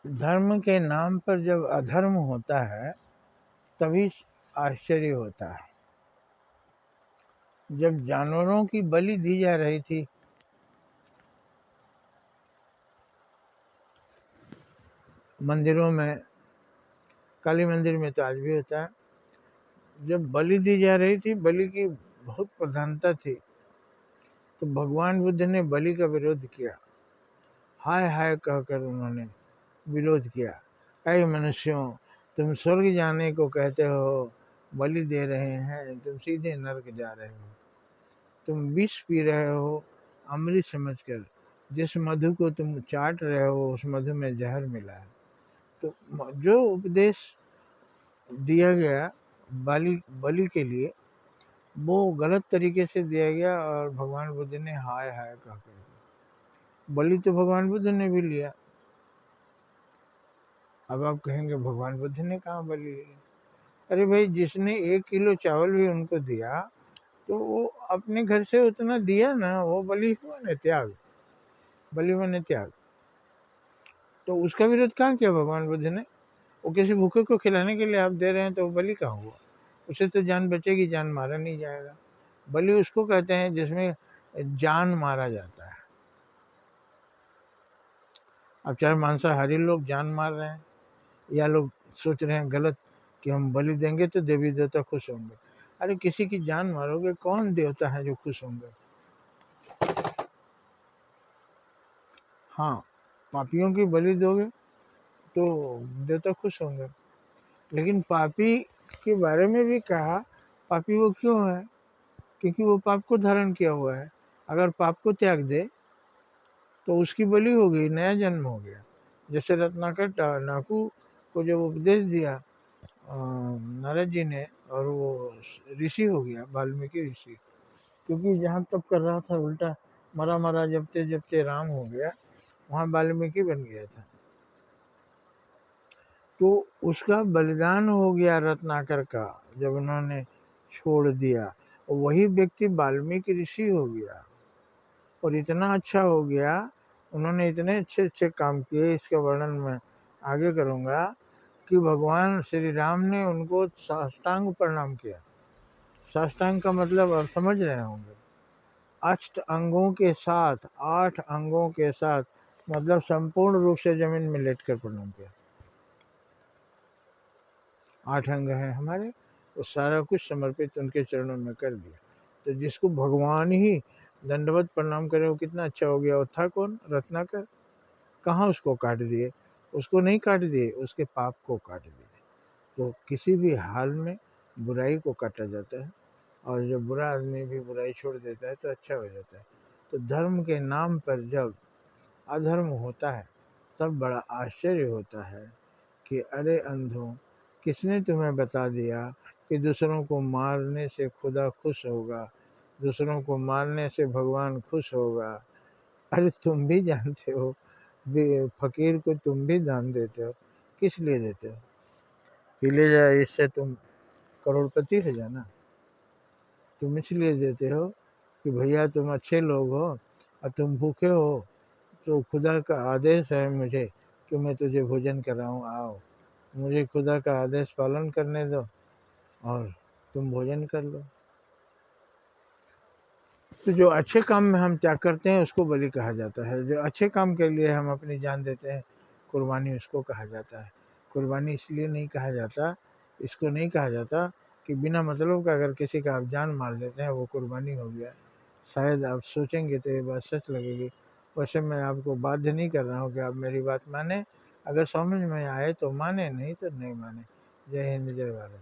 धर्म के नाम पर जब अधर्म होता है तभी आश्चर्य होता है। जब जानवरों की बलि दी जा रही थी, मंदिरों में, काली मंदिर में तो आज भी होता है, जब बलि दी जा रही थी, बलि की बहुत प्रधानता थी, तो भगवान बुद्ध ने बलि का विरोध किया। हाय हाय कहकर उन्होंने विरोध किया, ऐ मनुष्यों, तुम स्वर्ग जाने को कहते हो, बलि दे रहे हैं, तुम सीधे नरक जा रहे हो। तुम विष पी रहे हो अमृत समझकर, जिस मधु को तुम चाट रहे हो उस मधु में जहर मिला है। तो जो उपदेश दिया गया बलि के लिए, वो गलत तरीके से दिया गया, और भगवान बुद्ध ने हाय हाय कह कर, बलि तो भगवान बुद्ध ने भी लिया। अब आप कहेंगे भगवान बुद्ध ने कहाँ बलि ली? अरे भाई, जिसने 1 किलो चावल भी उनको दिया, तो वो अपने घर से उतना दिया ना, वो बलि हुआ ना, त्याग, बलि माने त्याग। तो उसका विरोध कहाँ किया भगवान बुद्ध ने? वो किसी भूखे को खिलाने के लिए आप दे रहे हैं, तो वो बलि कहाँ हुआ? उससे तो जान बचेगी, जान मारा नहीं जाएगा। बलि उसको कहते हैं जिसमें जान मारा जाता है। अब चाहे मांसाहारी लोग जान मार रहे हैं, या लोग सोच रहे हैं गलत कि हम बलि देंगे तो देवी देवता खुश होंगे। अरे किसी की जान मारोगे, कौन देवता है जो खुश होंगे? हाँ, पापियों की बलि दोगे तो देवता खुश होंगे। लेकिन पापी के बारे में भी कहा, पापी वो क्यों है? क्योंकि वो पाप को धारण किया हुआ है। अगर पाप को त्याग दे तो उसकी बलि हो गई, नया जन्म हो गया। जैसे रत्नाकर नाकू को जब उपदेश दिया नारद जी ने, और वो ऋषि हो गया, वाल्मीकि ऋषि। क्योंकि जहाँ तप कर रहा था, उल्टा मरा मरा जपते जपते राम हो गया, वहाँ वाल्मीकि बन गया था। तो उसका बलिदान हो गया रत्नाकर का, जब उन्होंने छोड़ दिया। वही व्यक्ति वाल्मीकि ऋषि हो गया, और इतना अच्छा हो गया, उन्होंने इतने अच्छे अच्छे काम किए, इसका वर्णन मैं आगे करूँगा, कि भगवान श्री राम ने उनको साष्टांग प्रणाम किया। साष्टांग का मतलब आप समझ रहे होंगे, 8 अंगों के साथ, 8 अंगों के साथ, मतलब संपूर्ण रूप से जमीन में लेटकर प्रणाम किया। 8 अंग हैं हमारे, वो सारा कुछ समर्पित उनके चरणों में कर दिया। तो जिसको भगवान ही दंडवत प्रणाम करे, वो कितना अच्छा हो गया। और था कौन? रत्नाकर। कहाँ उसको काट दिए? उसको नहीं काट दिए, उसके पाप को काट दिए। तो किसी भी हाल में बुराई को काटा जाता है, और जब बुरा आदमी भी बुराई छोड़ देता है तो अच्छा हो जाता है। तो धर्म के नाम पर जब अधर्म होता है, तब बड़ा आश्चर्य होता है कि अरे अंधों, किसने तुम्हें बता दिया कि दूसरों को मारने से खुदा खुश होगा, दूसरों को मारने से भगवान खुश होगा? अरे तुम भी जानते हो, फकीर को तुम भी दान देते हो, किस लिए देते हो? कि ले जाए, इससे तुम करोड़पति हो जाना। तुम इसलिए देते हो कि भैया तुम अच्छे लोग हो, और तुम भूखे हो, तो खुदा का आदेश है मुझे कि मैं तुझे भोजन कराऊं, आओ, मुझे खुदा का आदेश पालन करने दो और तुम भोजन कर लो। तो जो अच्छे काम में हम त्याग करते हैं उसको बलि कहा जाता है। जो अच्छे काम के लिए हम अपनी जान देते हैं, कुर्बानी उसको कहा जाता है। कुर्बानी इसलिए नहीं कहा जाता, इसको नहीं कहा जाता कि बिना मतलब का अगर किसी का आप जान मार देते हैं, वो कुर्बानी हो गया। शायद आप सोचेंगे तो ये बात सच लगेगी। वैसे मैं आपको बाध्य नहीं कर रहा हूँ कि आप मेरी बात माने। अगर समझ में आए तो माने, नहीं तो नहीं माने। जय हिंद, जय भारत।